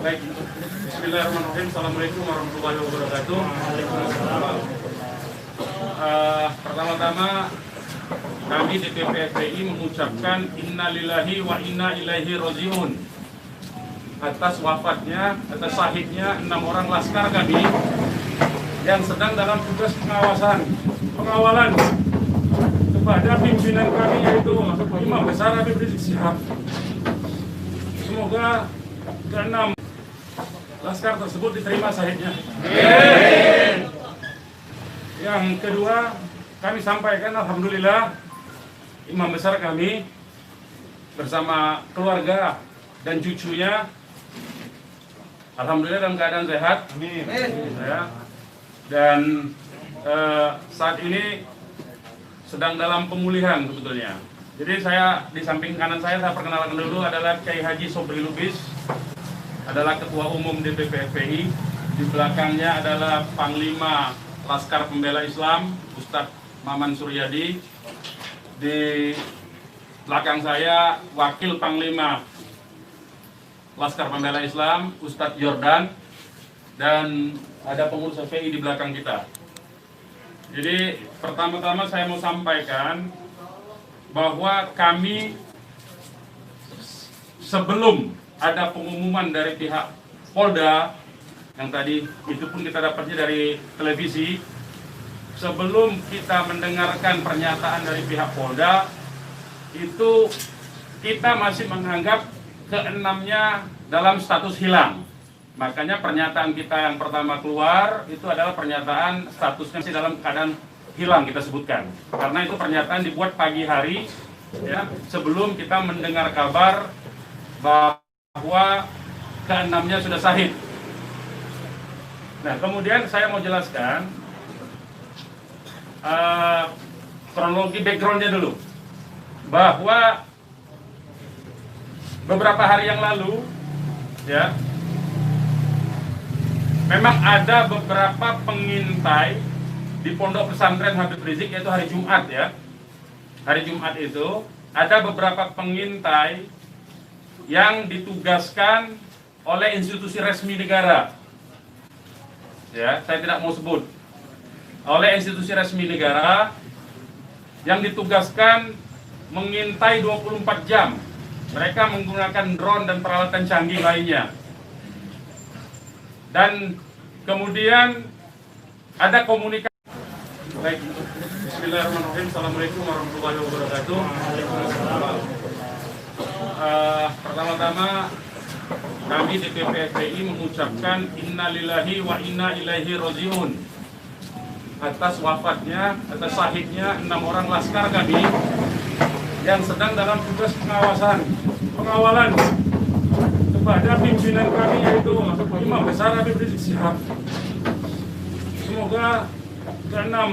Baik, Bismillahirrahmanirrahim. Assalamualaikum warahmatullahi wabarakatuh. Pertama-tama kami DPP FPI mengucapkan innalillahi wa inna ilaihi rajiun atas wafatnya, atas syahidnya 6 orang laskar kami yang sedang dalam tugas pengawalan kepada pimpinan kami, yaitu Imam Besar Habib Rizik Syihab. Semoga ke-6 laskar tersebut diterima syahidnya. Yang kedua, kami sampaikan alhamdulillah Imam Besar kami bersama keluarga dan cucunya alhamdulillah dalam keadaan sehat. Amin. Ya. Dan saat ini sedang dalam pemulihan sebetulnya. Jadi saya di samping kanan saya perkenalkan dulu adalah Kiai Haji Sobri Lubis, adalah Ketua Umum DPP FPI. Di belakangnya adalah Panglima Laskar Pembela Islam Ustadz Maman Suryadi. Di belakang saya Wakil Panglima Laskar Pembela Islam Ustadz Jordan, dan ada pengurus FPI di belakang kita. Jadi pertama-tama saya mau sampaikan bahwa kami sebelum ada pengumuman dari pihak Polda, yang tadi itu pun kita dapatnya dari televisi, sebelum kita mendengarkan pernyataan dari pihak Polda, itu kita masih menganggap ke-6-nya dalam status hilang. Makanya pernyataan kita yang pertama keluar itu adalah pernyataan statusnya masih dalam keadaan hilang, kita sebutkan. Karena itu pernyataan dibuat pagi hari, ya, sebelum kita mendengar kabar bahwa ke-6-nya sudah syahid. Nah, kemudian saya mau jelaskan kronologi backgroundnya dulu, bahwa beberapa hari yang lalu, ya, memang ada beberapa pengintai di Pondok Pesantren Habib Rizik, yaitu hari Jumat, ya. Hari Jumat itu ada beberapa pengintai yang ditugaskan oleh institusi resmi negara. Ya, saya tidak mau sebut. Oleh institusi resmi negara yang ditugaskan mengintai 24 jam. Mereka menggunakan drone dan peralatan canggih lainnya. Dan kemudian ada komunikasi. Baik, Bismillahirrahmanirrahim. Assalamualaikum warahmatullahi wabarakatuh. Pertama-tama kami DPP FPI mengucapkan innalillahi wa inna ilaihi rajiun atas wafatnya, atas syahidnya 6 orang laskar kami yang sedang dalam tugas pengawalan kepada pimpinan kami, yaitu Imam Besar Habib Rizik Syihab. Semoga ke-6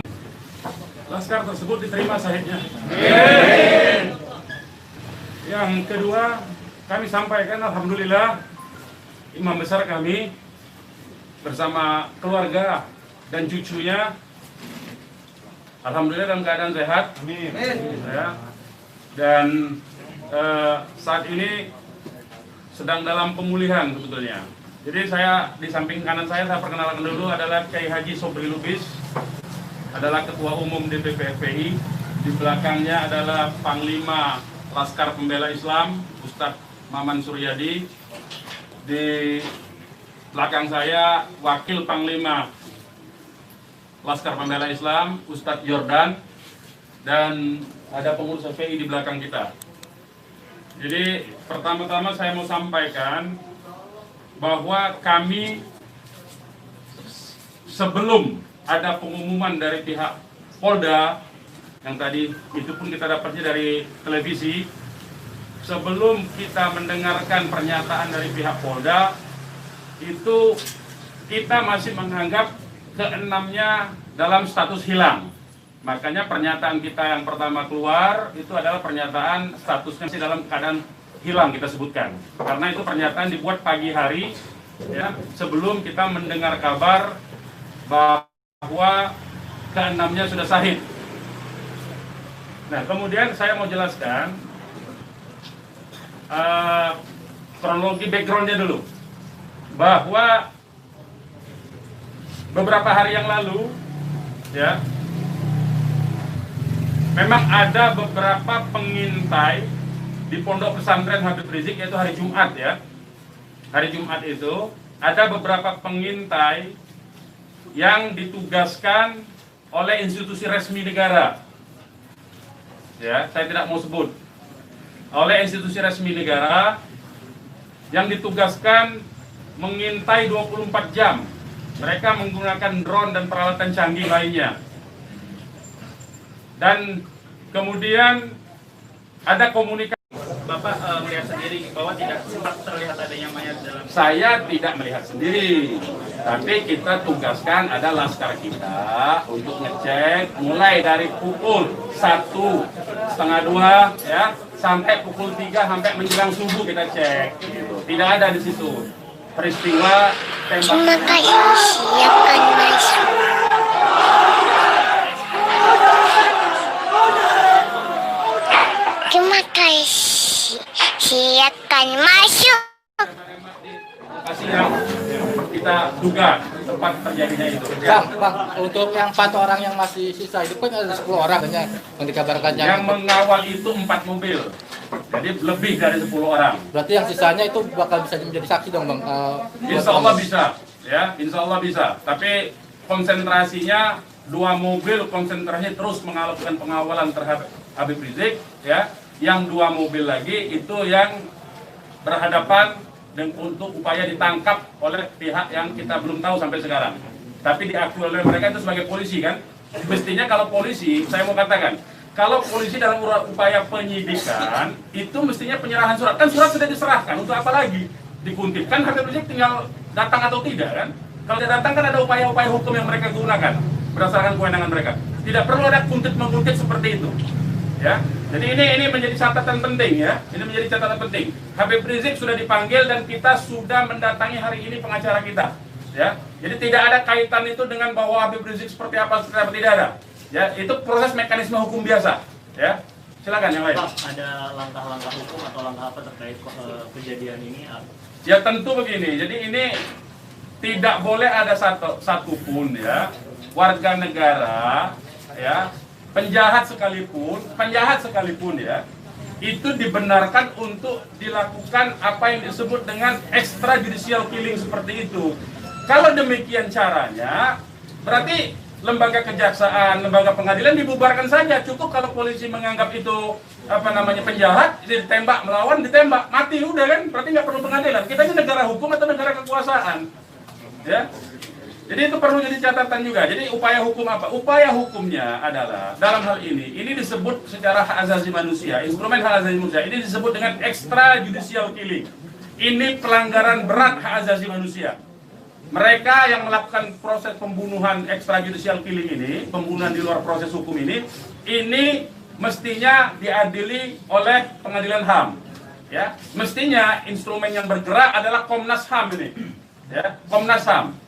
laskar tersebut diterima syahidnya. Yang kedua, kami sampaikan alhamdulillah Imam Besar kami bersama keluarga dan cucunya alhamdulillah dalam keadaan sehat. Amin. Ya. Dan saat ini sedang dalam pemulihan sebetulnya. Jadi saya di samping kanan saya perkenalkan dulu adalah Kiai Haji Sobri Lubis, adalah Ketua Umum DPP FPI. Di belakangnya adalah Panglima Laskar Pembela Islam Ustadz Maman Suryadi. Di belakang saya Wakil Panglima Laskar Pembela Islam Ustadz Jordan, dan ada pengurus FPI di belakang kita. Jadi pertama-tama saya mau sampaikan bahwa kami sebelum ada pengumuman dari pihak Polda, yang tadi itu pun kita dapatnya dari televisi, sebelum kita mendengarkan pernyataan dari pihak Polda, itu kita masih menganggap ke-6-nya dalam status hilang. Makanya pernyataan kita yang pertama keluar itu adalah pernyataan statusnya masih dalam keadaan hilang, kita sebutkan. Karena itu pernyataan dibuat pagi hari, ya, sebelum kita mendengar kabar bahwa ke-6-nya sudah syahid. Nah, kemudian saya mau jelaskan kronologi backgroundnya dulu, bahwa beberapa hari yang lalu ya memang ada beberapa pengintai di pondok pesantren Habib Rizik, yaitu hari Jumat ya. Hari Jumat itu ada beberapa pengintai yang ditugaskan oleh institusi resmi negara. Ya, saya tidak mau sebut. Oleh institusi resmi negara yang ditugaskan mengintai 24 jam. Mereka menggunakan drone dan peralatan canggih lainnya. Dan kemudian ada komunikasi. Bapak melihat sendiri bahwa tidak sempat terlihat adanya mayat dalam. Saya tidak melihat sendiri, tapi kita tugaskan ada laskar kita untuk ngecek mulai dari pukul 1:30 ya sampai pukul 3 sampai menjelang subuh kita cek. Gitu. Tidak ada di situ peristiwa tembak. Maka siapkan masuk. Terima kasih. Siapkan masuk. Lokasi yang kita duga tempat terjadinya itu. Bang, untuk yang 4 orang yang masih sisa itu kan ada 10 orang yang dikabarkan Yang mengawal itu 4 mobil. Jadi lebih dari 10 orang. Berarti yang sisanya itu bakal bisa menjadi saksi dong, Bang. Insya Allah bisa, ya, insya Allah bisa. Tapi konsentrasinya 2 mobil konsentrasi terus melakukan pengawalan terhadap Habib Rizik, ya. Yang 2 mobil lagi itu yang berhadapan dan untuk upaya ditangkap oleh pihak yang kita belum tahu sampai sekarang. Tapi diakui oleh mereka itu sebagai polisi kan. Mestinya kalau polisi, saya mau katakan, kalau polisi dalam upaya penyidikan itu mestinya penyerahan surat. Kan surat sudah diserahkan, untuk apa lagi dikuntit? Kan Habib Rizik tinggal datang atau tidak kan? Kalau dia datang kan ada upaya-upaya hukum yang mereka gunakan berdasarkan kewenangan mereka. Tidak perlu ada kuntit-menguntit seperti itu. Ya, jadi ini menjadi catatan penting ya. Ini menjadi catatan penting. Habib Rizik sudah dipanggil dan kita sudah mendatangi hari ini pengacara kita. Ya, jadi tidak ada kaitan itu dengan bahwa Habib Rizik seperti apa tidak ada. Ya, itu proses mekanisme hukum biasa. Ya, silakan yang lain. Pak, ada langkah-langkah hukum atau langkah apa terkait kejadian ini? Ya tentu begini. Jadi ini tidak boleh ada satupun ya warga negara ya. Penjahat sekalipun ya, itu dibenarkan untuk dilakukan apa yang disebut dengan extrajudicial killing seperti itu. Kalau demikian caranya, berarti lembaga kejaksaan, lembaga pengadilan dibubarkan saja. Cukup kalau polisi menganggap itu penjahat, ditembak, melawan, ditembak, mati udah kan? Berarti nggak perlu pengadilan. Kita ini negara hukum atau negara kekuasaan, ya. Jadi itu perlu jadi catatan juga. Jadi upaya hukum apa? Upaya hukumnya adalah dalam hal ini disebut secara hak asasi manusia, instrumen hak asasi manusia. Ini disebut dengan extrajudicial killing. Ini pelanggaran berat hak asasi manusia. Mereka yang melakukan proses pembunuhan extrajudicial killing ini, pembunuhan di luar proses hukum ini mestinya diadili oleh pengadilan HAM. Ya, mestinya instrumen yang bergerak adalah Komnas HAM ini. Ya, Komnas HAM.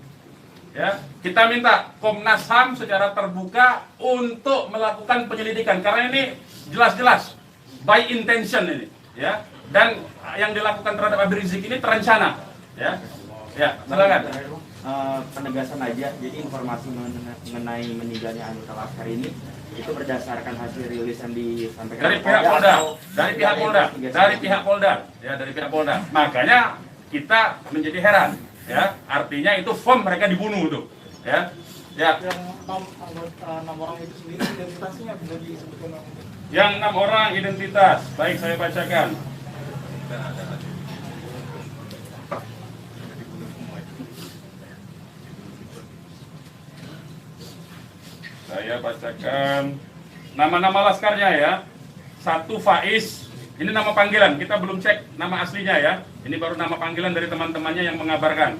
Ya, kita minta Komnas HAM secara terbuka untuk melakukan penyelidikan karena ini jelas-jelas by intention ini, ya. Dan yang dilakukan terhadap Habib Rizik ini terencana, ya. Ya, silakan. Penegasan aja, jadi informasi mengenai meninggalnya anggota laskar ini itu berdasarkan hasil rilis yang disampaikan dari pihak Polda, dari pihak Polda. Makanya kita menjadi heran. Ya, artinya itu firm mereka dibunuh tuh, ya. Ya. Yang 6 orang itu sendiri identitasnya bisa disebutkan? Yang 6 orang identitas, baik saya bacakan. Saya bacakan nama-nama laskarnya ya. 1 Faiz. Ini nama panggilan, kita belum cek nama aslinya ya. Ini baru nama panggilan dari teman-temannya yang mengabarkan.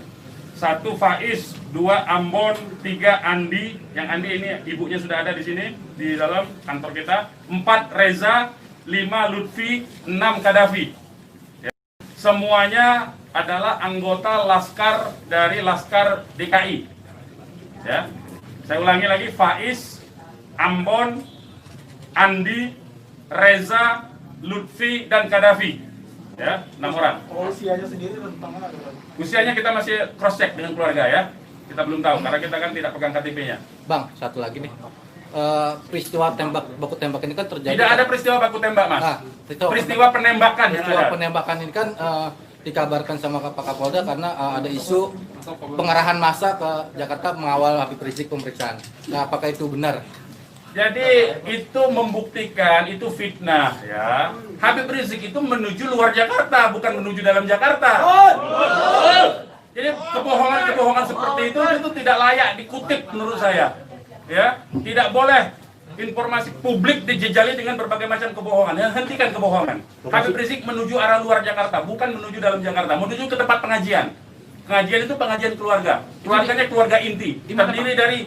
1 Faiz, 2 Ambon, 3 Andi. Yang Andi ini ibunya sudah ada di sini, di dalam kantor kita. 4 Reza, 5 Lutfi, 6 Kadafi. Ya. Semuanya adalah anggota laskar dari Laskar DKI. Ya. Saya ulangi lagi, Faiz, Ambon, Andi, Reza, Lutfi, dan Kadafi. Ya, 6 orang. Usianya sendiri rentangnya ada berapa? Usianya kita masih cross check dengan keluarga ya. Kita belum tahu karena kita kan tidak pegang KTP-nya. Bang, satu lagi nih. Peristiwa baku tembak ini kan terjadi. Tidak ada peristiwa baku tembak, Mas. Nah, peristiwa penembakan yang peristiwa ada. penembakan ini kan dikabarkan sama Pak Kapolda karena ada isu pengarahan massa ke Jakarta mengawal Habib Rizik pemeriksaan. Nah, apakah itu benar? Jadi itu membuktikan itu fitnah ya. Habib Rizik itu menuju luar Jakarta, bukan menuju dalam Jakarta. Jadi kebohongan-kebohongan seperti itu tidak layak dikutip menurut saya. Ya, tidak boleh informasi publik dijejali dengan berbagai macam kebohongan. Ya, hentikan kebohongan. Habib Rizik menuju arah luar Jakarta, bukan menuju dalam Jakarta. Menuju ke tempat pengajian. Pengajian itu pengajian keluarga. Keluarganya keluarga inti. Terdiri dari,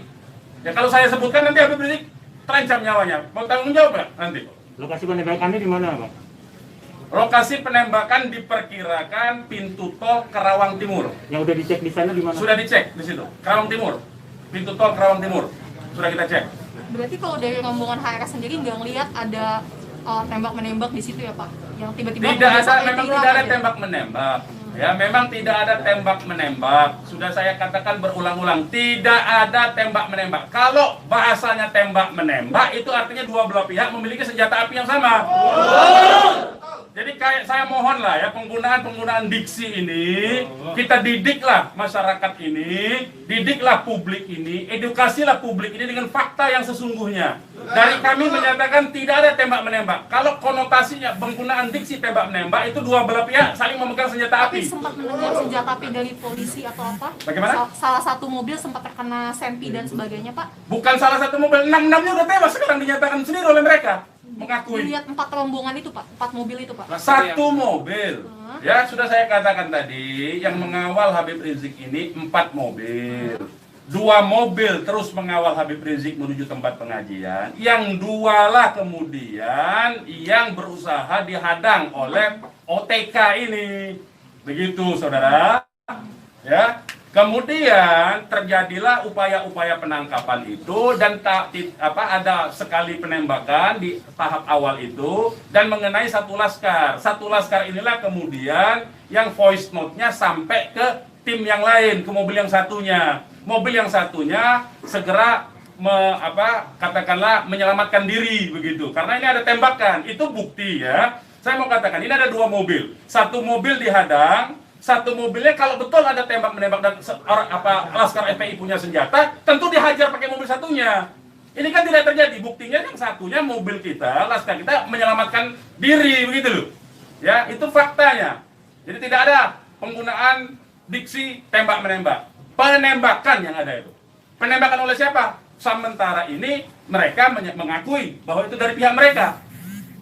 ya kalau saya sebutkan nanti Habib Rizik terancam nyawanya. Mau tanggung jawab nggak nanti? Lokasi penembakannya di mana, Bang? Lokasi penembakan diperkirakan pintu tol Karawang Timur. Yang udah dicek di sana di mana? Sudah dicek di situ. Karawang Timur. Pintu tol Karawang Timur. Sudah kita cek. Berarti kalau dari rombongan HRS sendiri nggak ngelihat ada tembak-menembak di situ ya Pak? Yang tiba-tiba Tidak ada, memang tidak ada tembak-menembak. Ya, memang tidak ada tembak-menembak. Sudah saya katakan berulang-ulang, tidak ada tembak-menembak. Kalau bahasanya tembak-menembak, itu artinya dua belah pihak memiliki senjata api yang sama. Jadi kayak saya mohon lah ya, penggunaan diksi ini, kita didiklah masyarakat ini, didiklah publik ini, edukasilah publik ini dengan fakta yang sesungguhnya. Dari kami menyatakan tidak ada tembak-menembak. Kalau konotasinya penggunaan diksi tembak-menembak, itu dua belah pihak saling memegang senjata api. Tapi sempat mendengar senjata api dari polisi atau apa? Bagaimana? Salah satu mobil sempat terkena sempi dan sebagainya Pak. Bukan salah satu mobil, 6-6-nya udah tewas sekarang dinyatakan sendiri oleh mereka. Mengakui. Dilihat 4 rombongan itu Pak, 4 mobil itu Pak. Satu mobil. Ya, sudah saya katakan tadi, yang mengawal Habib Rizik ini 4 mobil. 2 mobil terus mengawal Habib Rizik menuju tempat pengajian. Yang 2 lah kemudian yang berusaha dihadang oleh OTK ini. Begitu, saudara. Ya. Kemudian terjadilah upaya-upaya penangkapan itu dan ada sekali penembakan di tahap awal itu dan mengenai satu laskar. Satu laskar inilah kemudian yang voice note-nya sampai ke tim yang lain, ke mobil yang satunya. Mobil yang satunya segera katakanlah menyelamatkan diri begitu. Karena ini ada tembakan, itu bukti ya. Saya mau katakan ini ada 2 mobil. Satu mobil dihadang, satu mobilnya kalau betul ada tembak-menembak dan laskar FPI punya senjata, tentu dihajar pakai mobil satunya. Ini kan tidak terjadi. Buktinya yang satunya mobil kita, laskar kita menyelamatkan diri begitu loh. Ya, itu faktanya. Jadi tidak ada penggunaan diksi tembak-menembak. Penembakan yang ada itu. Penembakan oleh siapa? Sementara ini mereka mengakui bahwa itu dari pihak mereka.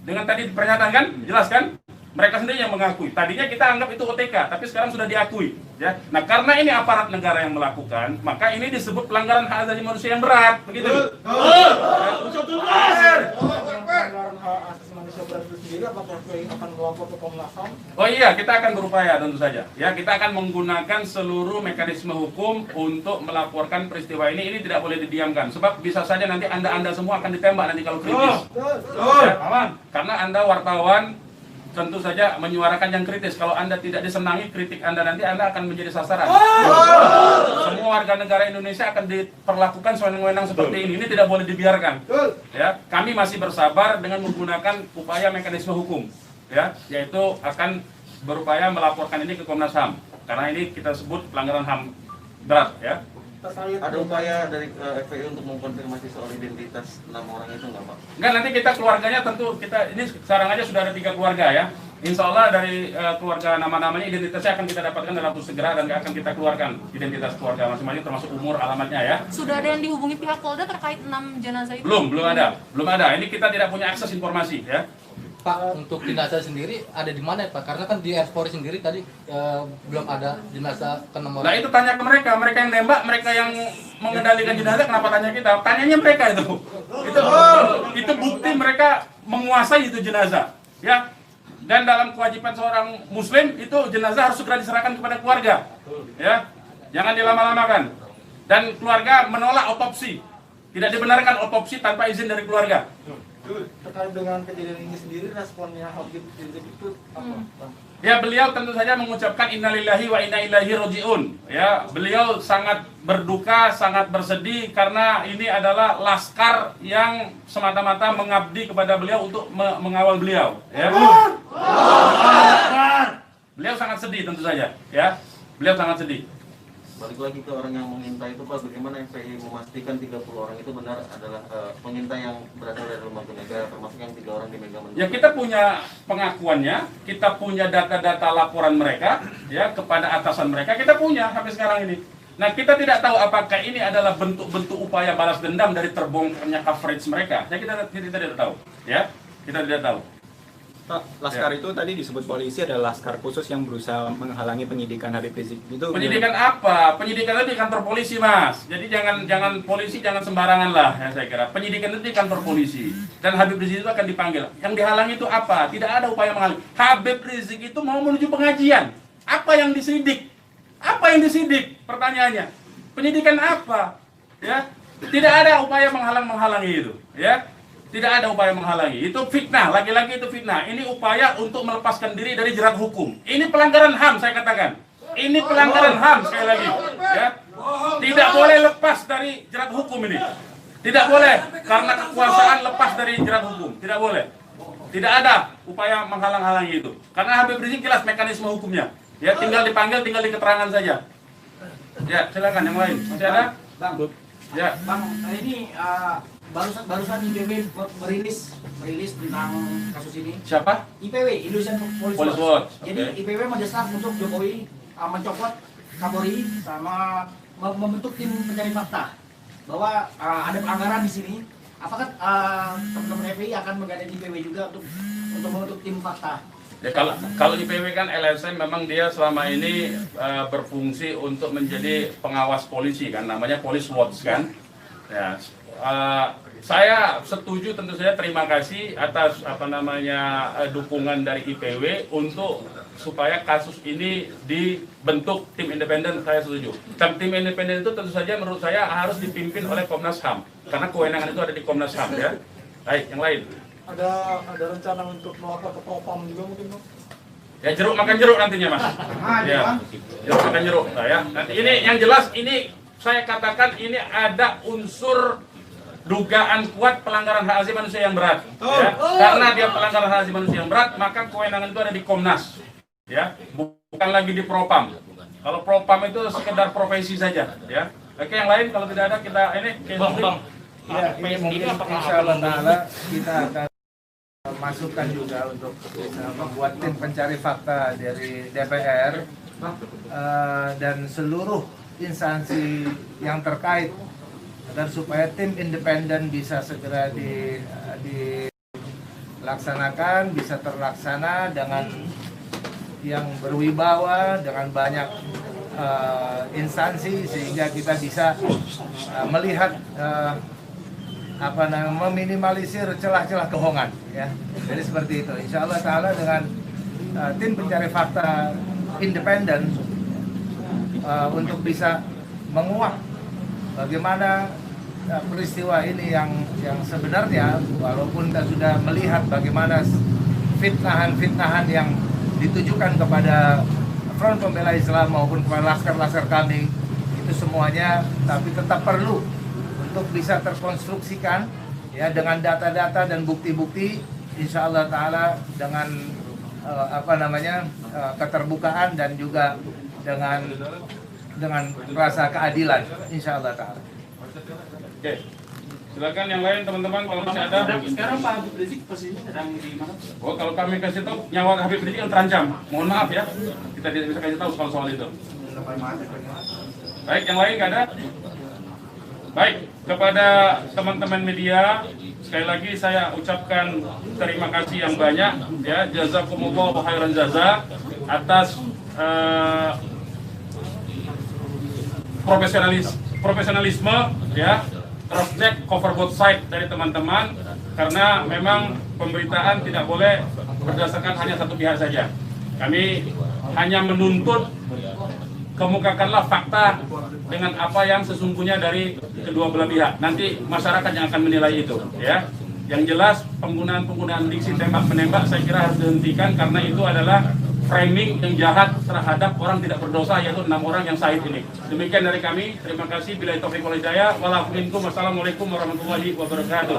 Dengan tadi pernyataan kan, jelas kan? Mereka sendiri yang mengakui. Tadinya kita anggap itu OTK, tapi sekarang sudah diakui. Ya. Nah, karena ini aparat negara yang melakukan, maka ini disebut pelanggaran hak asasi manusia yang berat, begitu. Pelanggaran hak asasi manusia berat itu sendiri, apakah FPI akan melapor ke Komnas HAM? Oh iya, kita akan berupaya tentu saja. Ya, kita akan menggunakan seluruh mekanisme hukum untuk melaporkan peristiwa ini. Ini tidak boleh didiamkan, sebab bisa saja nanti anda semua akan ditembak nanti kalau kritis. Ya, aman. Karena anda wartawan tentu saja menyuarakan yang kritis. Kalau Anda tidak disenangi kritik Anda nanti Anda akan menjadi sasaran. Semua warga negara Indonesia akan diperlakukan sewenang-wenang seperti ini. Ini tidak boleh dibiarkan. Ya, kami masih bersabar dengan menggunakan upaya mekanisme hukum. Ya, yaitu akan berupaya melaporkan ini ke Komnas HAM. Karena ini kita sebut pelanggaran HAM berat, ya. Ada upaya dari FPI untuk mengkonfirmasi soal identitas 6 orang itu nggak Pak? Enggak, nanti kita keluarganya tentu ini sekarang aja sudah ada 3 keluarga ya. Insya Allah dari keluarga nama-namanya identitasnya akan kita dapatkan dalam waktu segera dan akan kita keluarkan identitas keluarga masing-masing termasuk umur, alamatnya ya. Sudah ada yang dihubungi pihak Polda terkait 6 jenazah itu? Belum ada. Ini kita tidak punya akses informasi ya. Pak, untuk jenazah sendiri ada di mana Pak? Karena kan di Polri sendiri tadi belum ada jenazah ke nomor. Nah itu tanya ke mereka yang nembak, mereka yang mengendalikan jenazah, kenapa tanya kita? Tanyanya mereka itu. Itu bukti mereka menguasai itu jenazah, ya. Dan dalam kewajiban seorang Muslim itu jenazah harus segera diserahkan kepada keluarga, ya. Jangan dilama-lamakan. Dan keluarga menolak otopsi, tidak dibenarkan otopsi tanpa izin dari keluarga. terkait dengan kejadian ini sendiri, responnya Habib Rizik itu apa, Bang? Ya, beliau tentu saja mengucapkan innalillahi wa inna ilaihi rajiun. Ya, beliau sangat berduka, sangat bersedih karena ini adalah laskar yang semata-mata mengabdi kepada beliau untuk mengawal beliau. Ya. Beliau sangat sedih tentu saja. Ya, beliau sangat sedih. Balik lagi ke orang yang mengintai itu Pak, bagaimana FPI memastikan 30 orang itu benar adalah pengintai yang berasal dari lembaga negara, termasuk yang 3 orang di Mega Menlu? Ya, kita punya pengakuannya, kita punya data-data laporan mereka, ya, kepada atasan mereka, kita punya sampai sekarang ini. Nah, kita tidak tahu apakah ini adalah bentuk-bentuk upaya balas dendam dari terbongkarnya coverage mereka. Ya, kita tidak tahu, ya, kita tidak tahu. Pak, laskar itu tadi disebut polisi adalah laskar khusus yang berusaha menghalangi penyidikan Habib Rizik. Itu penyidikan apa? Penyidikan itu di kantor polisi, Mas. Jadi jangan polisi jangan sembarangan lah, ya saya kira. Penyidikan itu di kantor polisi. Dan Habib Rizik itu akan dipanggil. Yang dihalangi itu apa? Tidak ada upaya menghalangi. Habib Rizik itu mau menuju pengajian. Apa yang disidik? Apa yang disidik? Pertanyaannya. Penyidikan apa? Ya. Tidak ada upaya menghalangi itu, ya. Tidak ada upaya menghalangi. Itu fitnah, lagi-lagi itu fitnah. Ini upaya untuk melepaskan diri dari jerat hukum. Ini pelanggaran HAM, saya katakan. Ini pelanggaran HAM, sekali lagi. Ya. Tidak boleh lepas dari jerat hukum ini. Tidak boleh, karena kekuasaan lepas dari jerat hukum. Tidak boleh. Tidak ada upaya menghalang-halangi itu. Karena Habib Rizik jelas mekanisme hukumnya. Ya, tinggal dipanggil, tinggal diketerangan saja. Ya, silakan yang lain. Masih ada? Bang, ya. Bang, ini barusan IPW merilis tentang kasus ini. Siapa? IPW, Indonesian Police Watch. Jadi IPW mendesak untuk Jokowi mencopot Kapolri sama membentuk tim pencari fakta bahwa ada pelanggaran di sini. Apakah teman-teman FPI akan menggandeng IPW juga untuk membentuk tim fakta? Ya, kalau IPW kan LSM memang dia selama ini berfungsi untuk menjadi pengawas polisi kan, namanya Police Watch kan. Ya, saya setuju, tentu saja terima kasih atas dukungan dari IPW untuk supaya kasus ini dibentuk tim independen. Saya setuju. Tim independen itu tentu saja menurut saya harus dipimpin oleh Komnas HAM karena kewenangan itu ada di Komnas HAM, ya. Baik, yang lain. Ada rencana untuk melapor ke Propam juga mungkin, Bang? Ya, jeruk makan jeruk nantinya, Mas. Ya, jeruk makan jeruk. Nah, ya. Nanti ini yang jelas ini saya katakan ini ada unsur dugaan kuat pelanggaran hak asasi manusia yang berat. Ya. Karena dia pelanggaran hak asasi manusia yang berat, maka kewenangan itu ada di Komnas. Ya, bukan lagi di Propam. Kalau Propam itu sekedar profesi saja. Ya. Oke, yang lain kalau tidak ada kita ini. Bang. Ya, ini mungkin insya Allah Ta'ala kita akan masukkan juga untuk membuat tim pencari fakta dari DPR dan seluruh instansi yang terkait agar supaya tim independen bisa segera dilaksanakan, bisa terlaksana dengan yang berwibawa, dengan banyak instansi sehingga kita bisa melihat meminimalisir celah-celah kebohongan, ya. Jadi seperti itu. Insya Allah Ta'ala dengan tim pencari fakta independen untuk bisa menguak bagaimana peristiwa ini yang sebenarnya, walaupun kita sudah melihat bagaimana fitnahan-fitnahan yang ditujukan kepada Front Pembela Islam maupun kepada laskar-laskar kami, itu semuanya, tapi tetap perlu untuk bisa terkonstruksikan, ya, dengan data-data dan bukti-bukti, insya Allah Ta'ala dengan keterbukaan dan juga dengan rasa keadilan, insya Allah Ta'ala. Oke, silakan yang lain teman-teman kalau masih ada. Sekarang Pak Habib Rizik posisinya sedang di mana? Oh, kalau kami kasih tahu nyawa Habib Rizik yang terancam, mohon maaf ya, kita tidak bisa kasih tahu soal itu. Baik, yang lain nggak ada? Baik, kepada teman-teman media, sekali lagi saya ucapkan terima kasih yang banyak, ya, jazakumullah khairan jaza atas profesionalisme, ya, cross check, cover both side dari teman-teman, karena memang pemberitaan tidak boleh berdasarkan hanya satu pihak saja. Kami hanya menuntut kemukakanlah fakta dengan apa yang sesungguhnya dari kedua belah pihak. Nanti masyarakat yang akan menilai itu, ya. Yang jelas penggunaan diksi tembak menembak saya kira harus dihentikan karena itu adalah framing yang jahat terhadap orang tidak berdosa, yaitu 6 orang yang syahid ini. Demikian dari kami. Terima kasih. Billahi taufiq wal hidayah. Wassalamualaikum warahmatullahi wabarakatuh.